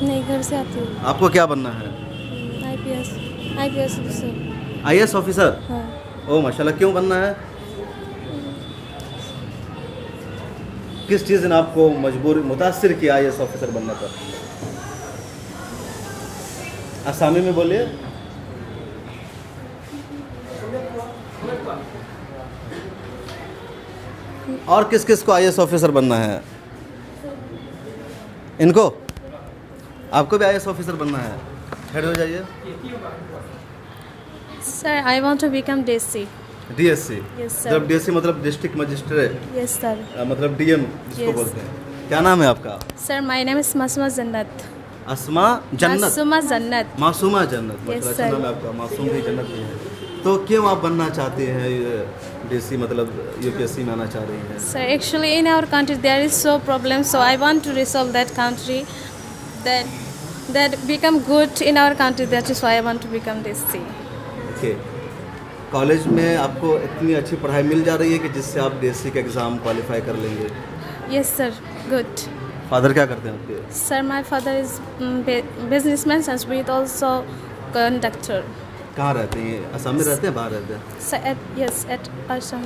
S1: नहीं, घर से आती हूँ।
S7: आपको क्या बनना है?
S1: IPS officer.
S7: IAS officer?
S1: हाँ।
S7: ओ माशाल्लाह, क्यों बनना है? किस चीज़ ने आपको मुतासिर किया IAS ऑफिसर बनने पर? आसामी में बोलिए। और किस किस को IAS ऑफिसर बनना है? इनको? आपको भी IAS ऑफिसर बनना है? खड़े हो जाइए।
S1: Sir I want to become DC.
S7: DSC.
S1: Yes, sir.
S7: मतलब डीएससी मतलब डिस्ट्रिक्ट मजिस्ट्रेट,
S1: यस सर।
S7: मतलब डीएम जिसको
S1: Yes.
S7: बोलते हैं। क्या नाम है आपका?
S1: Sir my name is Masuma Jannat.
S7: Asma जन्नत।
S1: मासूमा जन्नत।
S7: मासूमा जन्नत।
S1: Yes,
S7: मतलब अच्छा
S1: sir.
S7: नाम है आपका, मासूम भी जन्नत भी है। तो क्यों आप बनना चाहते हैं डीसी, मतलब यूपीएससी में आना चाह रही हैं?
S1: Sir, actually in our country there is so problem, so I want to resolve that country, that become good in our country. That is why I want to become DC.
S7: Okay. College में आपको इतनी अच्छी पढ़ाई मिल जा रही है कि जिससे आप डीएससी का एग्ज़ाम क्वालिफाई कर लेंगे।
S1: Yes sir, good.
S7: फादर क्या करते हैं आपके?
S1: Sir, my father is businessman and with also conductor.
S7: कहाँ रहते हैं? असम में रहते हैं, बाहर रहते हैं?
S1: Sir, at Assam.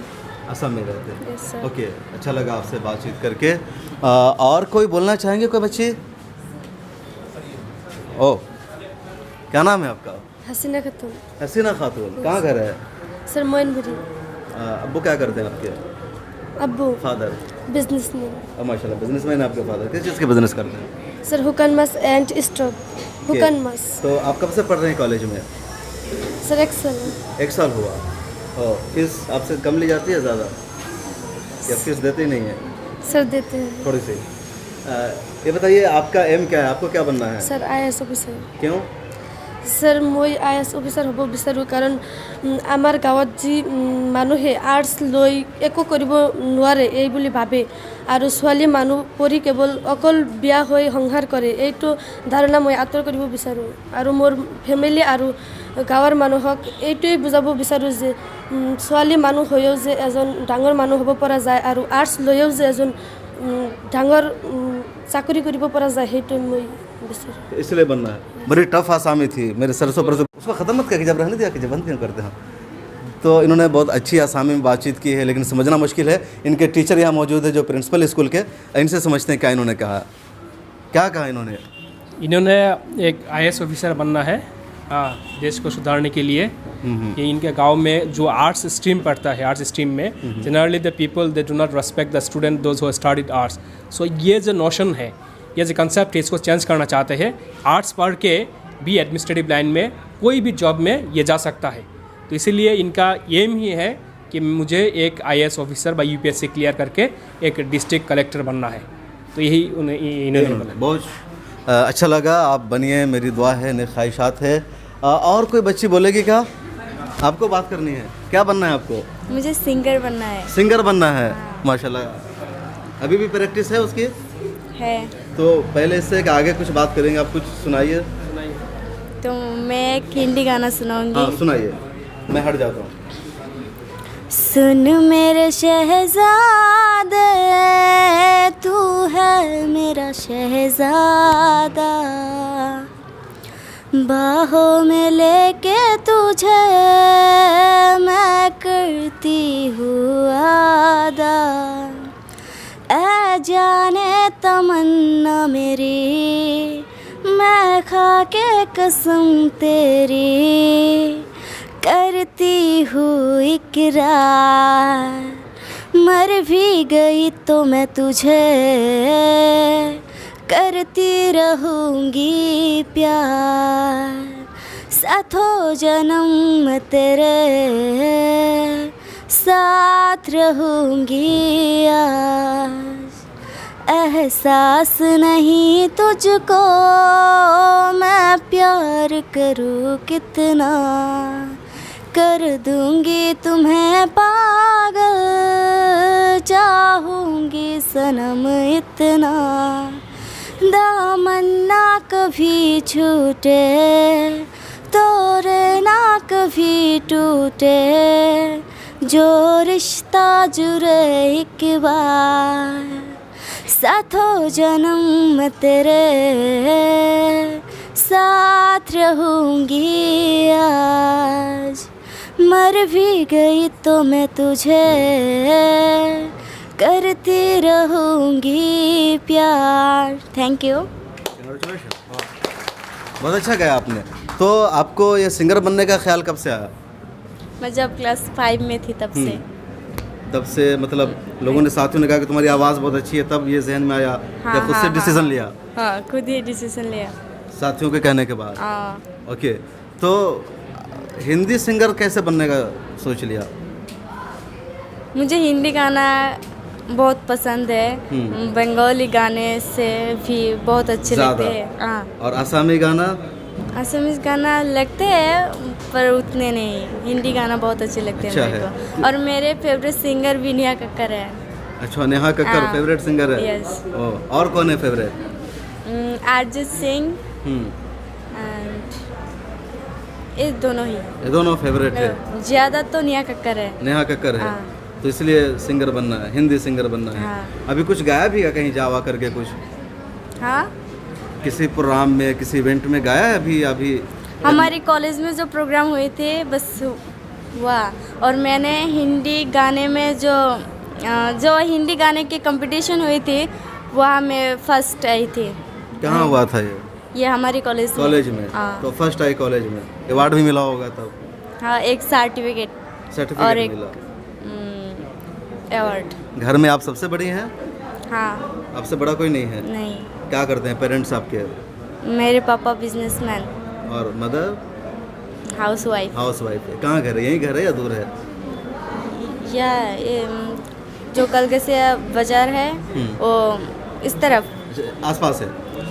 S7: असम में रहते हैं।
S1: Yes sir.
S7: ओके, अच्छा लगा आपसे बातचीत करके। और कोई बोलना चाहेंगे, कोई बच्ची? ओ, क्या नाम है आपका?
S9: हसीना खातून।
S7: हसीना खातून। कहाँ घर है?
S9: सर मोइनपुरी।
S7: अब्बू क्या करते हैं आपके?
S9: अब्बू
S7: फादर?
S9: बिजनेसमैन।
S7: माशाल्लाह, बिजनेसमैन है आपके फादर। किस चीज़ के बिजनेस करते हैं?
S9: सर हुकन मस एंड स्टॉक। हुकन मस।
S7: तो आप कब से पढ़ रहे हैं कॉलेज में?
S9: Sir Excel.
S7: 1 साल हुआ। और फीस आपसे कम ली जाती है ज़्यादा, या फीस देते ही नहीं है?
S9: सर देते हैं
S7: थोड़ी सी। ये बताइए आपका एम क्या है, आपको क्या बनना है?
S9: Sir IAS officer.
S7: क्यों?
S9: सर মই আইএছ অফিচাৰ হ'ব বিচাৰোঁ, কাৰণ আমাৰ গাঁৱত যি মানুহে আৰ্টছ লৈ একো কৰিব নোৱাৰে এই বুলি ভাবে, আৰু ছোৱালী মানুহ পঢ়ি কেৱল অকল বিয়া হৈ সংসাৰ কৰে, এইটো ধাৰণা মই আঁতৰ কৰিব বিচাৰোঁ। আৰু মোৰ ফেমিলি আৰু গাঁৱৰ মানুহক এইটোৱেই বুজাব বিচাৰোঁ যে ছোৱালী মানুহ হৈও যে এজন ডাঙৰ মানুহ হ'ব পৰা যায়, আৰু আৰ্টছ লৈও যে এজন ডাঙৰ চাকৰি কৰিব পৰা যায়, সেইটোৱে মই বিচাৰোঁ।
S7: इसलिए बनना है। बड़ी टफ आसामी थी मेरे सरसों पर, उसको ख़त्म मत करके, जब रहने दिया कि जब बंद क्यों करते हैं। तो इन्होंने बहुत अच्छी आसामी में बातचीत की है, लेकिन समझना मुश्किल है। इनके टीचर यहाँ मौजूद है जो प्रिंसिपल स्कूल के, इनसे समझते हैं क्या इन्होंने कहा। क्या कहा इन्होंने?
S6: इन्होंने एक आईएएस ऑफिसर बनना है, हाँ, देश को सुधारने के लिए। कि इनके गांव में जो आर्ट्स स्ट्रीम पढ़ता है, आर्ट्स स्ट्रीम में generally the people they do not respect the student those who studied arts. So ये जो नोशन है, ये जो कंसेप्ट है, इसको चेंज करना चाहते हैं। आर्ट्स पढ़ के भी एडमिनिस्ट्रेटिव लाइन में कोई भी जॉब में ये जा सकता है। तो इसीलिए इनका एम ही है कि मुझे एक IAS officer by UPSC clear करके एक डिस्ट्रिक्ट कलेक्टर बनना है। तो यही इन्होंने बोला।
S7: बहुत अच्छा लगा, आप बनिए, मेरी दुआ है, नेक ख्वाहिशात है। और कोई बच्ची बोलेगी क्या? आपको बात करनी है, क्या बनना है आपको?
S1: मुझे सिंगर बनना है।
S7: सिंगर बनना है, माशाल्लाह। अभी भी प्रैक्टिस है उसकी?
S1: है।
S7: तो पहले इससे आगे कुछ बात करेंगे, आप कुछ सुनाइए।
S1: तो मैं एक हिंदी गाना सुनाऊंगी।
S7: हाँ सुनाइए, मैं हट जाता हूँ।
S1: सुन मेरे शहजादे, तू है मेरा शहजादा, बाहों में लेके तुझे मैं करती हूँ आदा, ऐ जाने तमन्ना मेरी, मैं खा के कसम तेरी करती हूँ इकरार, मर भी गई तो मैं तुझे करती रहूँगी प्यार, साथों जन्म तेरे साथ रहूँगी आज, एहसास नहीं तुझको मैं प्यार करूँ कितना, कर दूँगी तुम्हें पागल, चाहूँगी सनम इतना, दामन ना कभी छूटे, तोरे ना कभी टूटे, जो रिश्ता जुड़े एक बार, साथों जन्म तेरे साथ रहूँगी आज, मर भी गई तो मैं तुझे करती रहूँगी प्यार। Thank you.
S7: बहुत अच्छा गाया आपने। तो आपको ये सिंगर बनने का ख्याल कब से आया?
S1: मैं जब क्लास 5 में थी तब से।
S7: तब से मतलब लोगों ने, साथियों ने कहा कि तुम्हारी आवाज़ बहुत अच्छी है, तब ये जहन में आया?
S1: हाँ,
S7: या खुद से
S1: हाँ,
S7: डिसीजन लिया?
S1: हाँ, खुद ही डिसीजन लिया।
S7: साथियों के कहने के बाद।
S5: हाँ।
S7: ओके, तो हिंदी सिंगर कैसे बनने का सोच लिया?
S5: मुझे हिंदी गाना बहुत पसंद है, बंगाली गाने से भी बहुत अच्छे
S7: ज़्यादा?
S5: लगते हैं। हाँ।
S7: और असमी गाना?
S5: असमीज गाना लगते हैं पर उतने नहीं, हिंदी गाना बहुत अच्छे लगते हैं
S7: अच्छा
S5: मेरे
S7: है।
S5: को। और मेरे फेवरेट सिंगर भी नेहा कक्कर है।
S7: अच्छा, नेहा कक्कर
S5: हाँ।
S7: फेवरेट सिंगर है?
S5: यस।
S7: और कौन है फेवरेट?
S5: अरिजीत सिंह एंड ये दोनों ही।
S7: ये दोनों फेवरेट है?
S5: ज़्यादा तो नेहा कक्कर है।
S7: नेहा कक्कर है।
S5: हाँ।
S7: तो इसलिए सिंगर बनना है, हिंदी सिंगर बनना है।
S5: हाँ।
S7: अभी कुछ गाया भी है कहीं जावा करके कुछ?
S5: हाँ,
S7: किसी प्रोग्राम में, किसी इवेंट में गाया है अभी? अभी
S5: हमारे कॉलेज में जो प्रोग्राम हुए थे बस हुआ। और मैंने हिंदी गाने में जो हिंदी गाने के कंपटीशन हुए थे वहाँ मैं फर्स्ट आई थी।
S7: कहाँ हुआ था
S5: ये हमारे कॉलेज
S7: में?
S5: हाँ।
S7: तो फर्स्ट आई कॉलेज में, अवार्ड भी मिला होगा तब?
S5: हाँ, एक सर्टिफिकेट और एक
S7: मिला।
S5: अवार्ड।
S7: घर में आप सबसे बड़ी हैं?
S5: हाँ।
S7: आपसे बड़ा कोई नहीं है?
S5: नहीं,
S7: क्या करते हैं पेरेंट्स आपके?
S5: मेरे पापा बिजनेसमैन,
S7: और mother?
S5: House wife.
S7: House wife है। कहाँ घर है? यही घर है या दूर है?
S5: या ये जो कलकत्ता बाजार है वो इस तरफ
S7: आसपास है।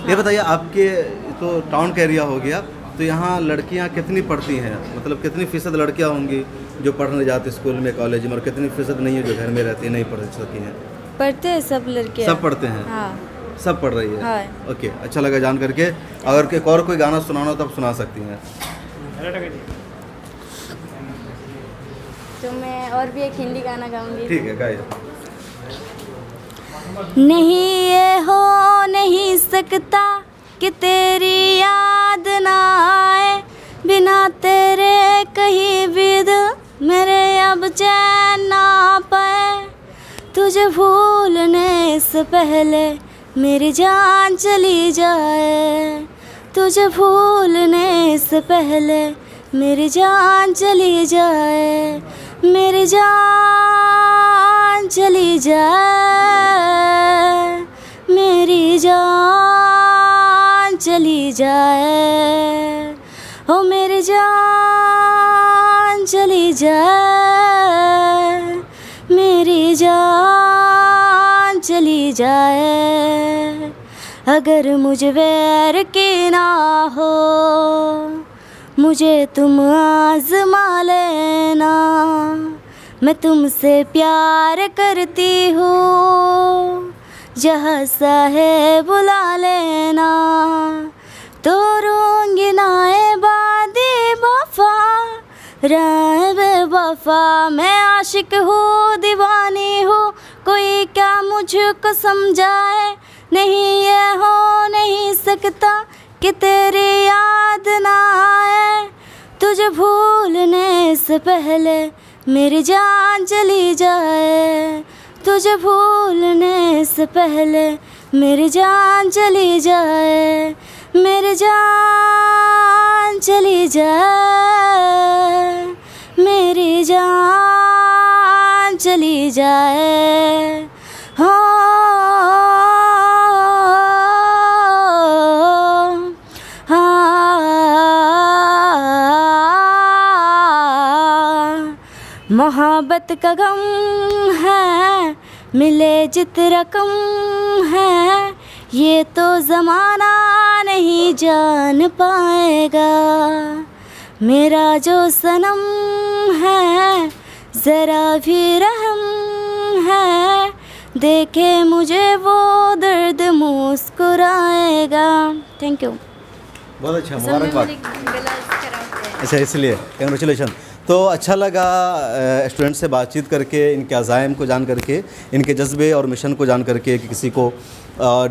S7: ये बताइए, आपके तो टाउन का एरिया हो गया, तो यहाँ लड़कियाँ कितनी पढ़ती हैं? मतलब कितनी फीसद लड़कियाँ होंगी जो पढ़ने जाती स्कूल में, कॉलेज में, और कितनी फीसद नहीं है जो घर में रहती है, नहीं पढ़ सकती हैं?
S5: पढ़ते हैं सब लड़के।
S7: सब पढ़ते हैं?
S5: हाँ।
S7: सब पढ़ रही है?
S5: हाँ।
S7: ओके, अच्छा लगा जान करके। अगर एक और कोई गाना सुनाना हो तो आप सुना सकती हैं।
S5: तो मैं और भी एक हिंदी गाना गाऊंगी।
S7: ठीक है, गाइए।
S5: नहीं ये हो नहीं सकता कि तेरी याद ना आए, बिना तेरे कहीं भी दिल मेरे अब चैन ना पाए। तुझे भूलने से पहले मेरी जान चली जाए, तुझे भूलने से पहले मेरी जान चली जाए, मेरी जान चली जाए, मेरी जान चली जाए, ओ मेरी जान चली जाए, मेरी जान चली जाए। अगर मुझे वैर की ना हो, मुझे तुम आज़मा लेना, मैं तुमसे प्यार करती हूँ, जहाँ सा है बुला लेना। तो रूंगी नाए बादी वफा, राह बेवफा, मैं आशिक हूँ, दीवानी हूँ, कोई क्या मुझको समझाए। नहीं ये हो नहीं सकता कि तेरी याद ना आए, तुझे भूलने से पहले मेरी जान चली जाए, तुझे भूलने से पहले मेरी जान चली जाए, मेरी जान चली जाए, मेरी जान चली जाए। मोहब्बत का गम है, मिले जित रकम है, ये तो ज़माना नहीं जान पाएगा। मेरा जो सनम है, ज़रा भी रहम है, देखे मुझे वो दर्द मुस्कुराएगा। Thank you.
S7: बहुत अच्छा, मुबारकबाद। अच्छा, इसलिए कंग्रेचुलेशन। तो अच्छा लगा स्टूडेंट से बातचीत करके, इनके अज़ाइम को जान करके, इनके जज्बे और मिशन को जान करके कि किसी को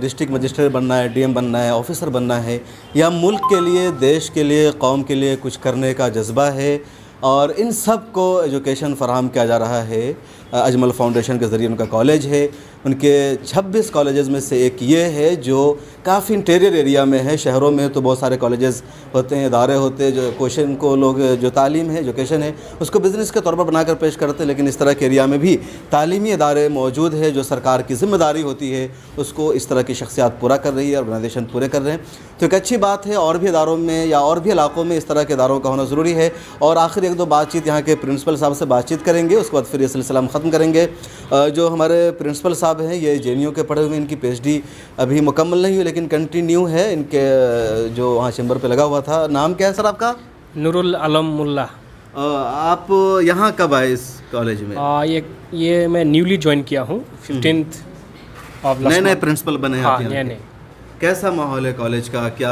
S7: डिस्ट्रिक्ट मजिस्ट्रेट बनना है, डीएम बनना है, ऑफिसर बनना है, या मुल्क के लिए, देश के लिए, कौम के लिए कुछ करने का जज्बा है। और इन सब को एजुकेशन फराहम किया जा रहा है अजमल फाउंडेशन के ज़रिए। उनका कॉलेज है, उनके 26 कॉलेजेस में से एक ये है जो काफ़ी इंटीरियर एरिया में है। शहरों में तो बहुत सारे कॉलेजेस होते हैं, इदारे होते हैं जो क्वेश्चन को लोग जो तालीम है, एजुकेशन है, उसको बिज़नेस के तौर पर बनाकर पेश करते हैं, लेकिन इस तरह के एरिया में भी तालीमी इदारे मौजूद है जो सरकार की ज़िम्मेदारी होती है उसको इस तरह की शख्सियात पूरा कर रही है, ऑर्गेनाइजेशन पूरे कर रहे हैं। तो एक अच्छी बात है, और भी इदारों में या और भी इलाकों में इस तरह के इदारों का होना ज़रूरी है। और आखिर एक दो बातचीत यहाँ के प्रिंसिपल साहब से बातचीत करेंगे, उसके बाद फिर ये सिलसिला हम ख़त्म करेंगे। जो हमारे प्रिंसिपल साहब हैं ये JNU के पढ़े हुए, इनकी PhD अभी मुकम्मल नहीं हुई लेकिन कंटिन्यू है, इनके जो वहाँ चैम्बर पे लगा हुआ था। नाम क्या है सर आपका?
S6: नूरुल आलम मुल्ला।
S7: आप यहाँ कब आए इस कॉलेज में?
S6: ये मैं न्यूली ज्वाइन किया हूँ 15th ऑफ लास्ट।
S7: नए प्रिंसिपल बने हैं?
S6: हाँ, नए।
S7: कैसा माहौल है कॉलेज का? क्या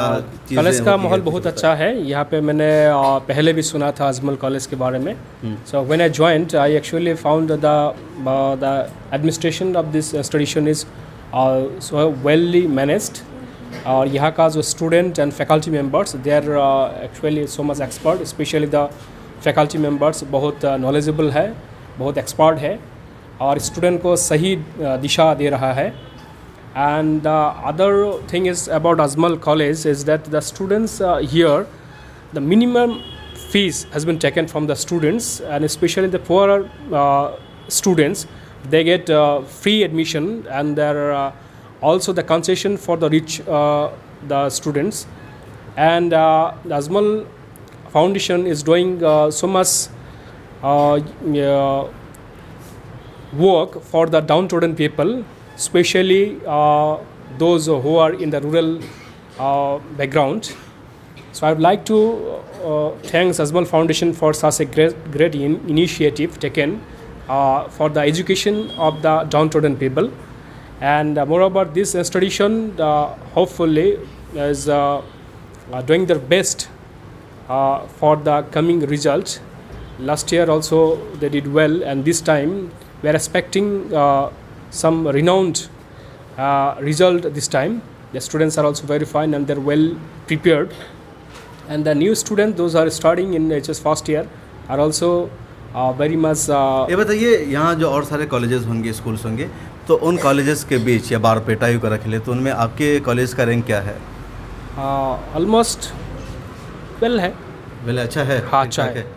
S6: कॉलेज का माहौल बहुत अच्छा है। यहाँ पे मैंने पहले भी सुना था अजमल कॉलेज के बारे में। So when I joined I actually found the administration of this institution is so well managed. और यहाँ का जो student and faculty members they are actually so much expert, specially the faculty members बहुत नॉलेजेबल है, बहुत एक्सपर्ट है और स्टूडेंट को सही दिशा दे रहा है। And the other thing is about Ajmal College is that the students here, the minimum fees has been taken from the students, and especially the poorer students, they get free admission, and there are also the concession for the rich the students. And the Ajmal Foundation is doing so much work for the downtrodden people, especially those who are in the rural background. So I would like to thank Ajmal Foundation for such a great initiative taken for the education of the downtrodden people. And moreover, this institution hopefully is doing their best for the coming result. Last year also they did well, and this time we are expecting some renowned result this time. The students are also very fine and they're well prepared. And the new students, those are starting in HS first year, are also very much.
S7: ये बताइए, यहाँ जो और सारे कॉलेजेस होंगे, स्कूल्स होंगे, तो उन कॉलेजेस के बीच या बारपेटा यू का रख ले तो उनमें आपके कॉलेज का रैंक क्या है?
S6: ऑलमोस्ट वेल है।
S7: वेल अच्छा है?
S6: हाँ, अच्छा है।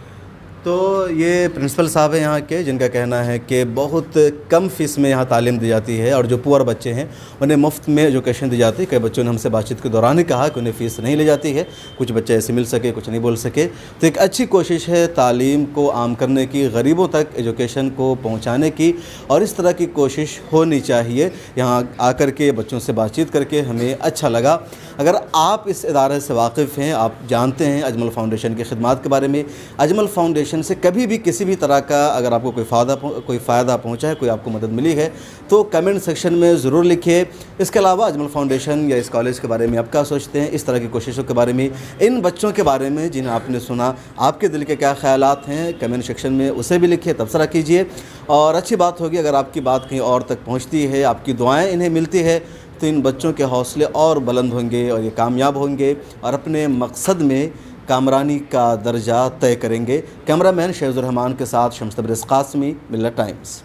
S7: तो ये प्रिंसिपल साहब हैं यहाँ के, जिनका कहना है कि बहुत कम फ़ीस में यहाँ तालीम दी जाती है और जो पुअर बच्चे हैं उन्हें मुफ्त में एजुकेशन दी जाती है। कई बच्चों ने हमसे बातचीत के दौरान ही कहा कि उन्हें फ़ीस नहीं ली जाती है, कुछ बच्चे ऐसे मिल सके, कुछ नहीं बोल सके। तो एक अच्छी कोशिश है तालीम को आम करने की, गरीबों तक एजुकेशन को पहुँचाने की, और इस तरह की कोशिश होनी चाहिए। यहाँ आकर के बच्चों से बातचीत करके हमें अच्छा लगा। अगर आप इस इदारे से वाकिफ़ हैं, आप जानते हैं अजमल फाउंडेशन की खिदमात के बारे में, अजमल फाउंडेशन से कभी भी किसी भी तरह का अगर आपको कोई फ़ायदा पहुंचा है, कोई आपको मदद मिली है, तो कमेंट सेक्शन में ज़रूर लिखिए। इसके अलावा अजमल फाउंडेशन या इस कॉलेज के बारे में आप क्या सोचते हैं, इस तरह की कोशिशों के बारे में, इन बच्चों के बारे में जिन्हें आपने सुना, आपके दिल के क्या ख्यालात हैं, कमेंट सेक्शन में उसे भी लिखिए, तबसरा कीजिए। और अच्छी बात होगी अगर आपकी बात कहीं और तक पहुँचती है, आपकी दुआएँ इन्हें मिलती है, तो इन बच्चों के हौसले और बुलंद होंगे और ये कामयाब होंगे और अपने मकसद में कामरानी का दर्जा तय करेंगे। कैमरामैन शेजुर रहमान के साथ शम्स तबरेज़ कासमी, मिल्लत टाइम्स।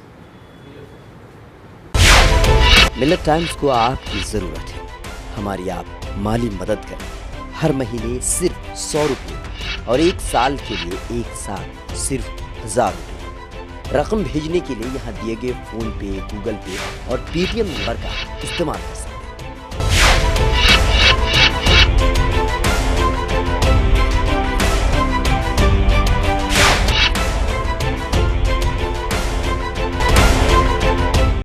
S12: मिल्लत टाइम्स को आपकी ज़रूरत है, हमारी आप माली मदद करें। हर महीने सिर्फ 100 रुपये और 1 साल के लिए एक साथ सिर्फ 1000 रुपये। रकम भेजने के लिए यहाँ दिए गए फ़ोन पे, गूगल पे और पेटीएम नंबर का इस्तेमाल कर सकते हैं।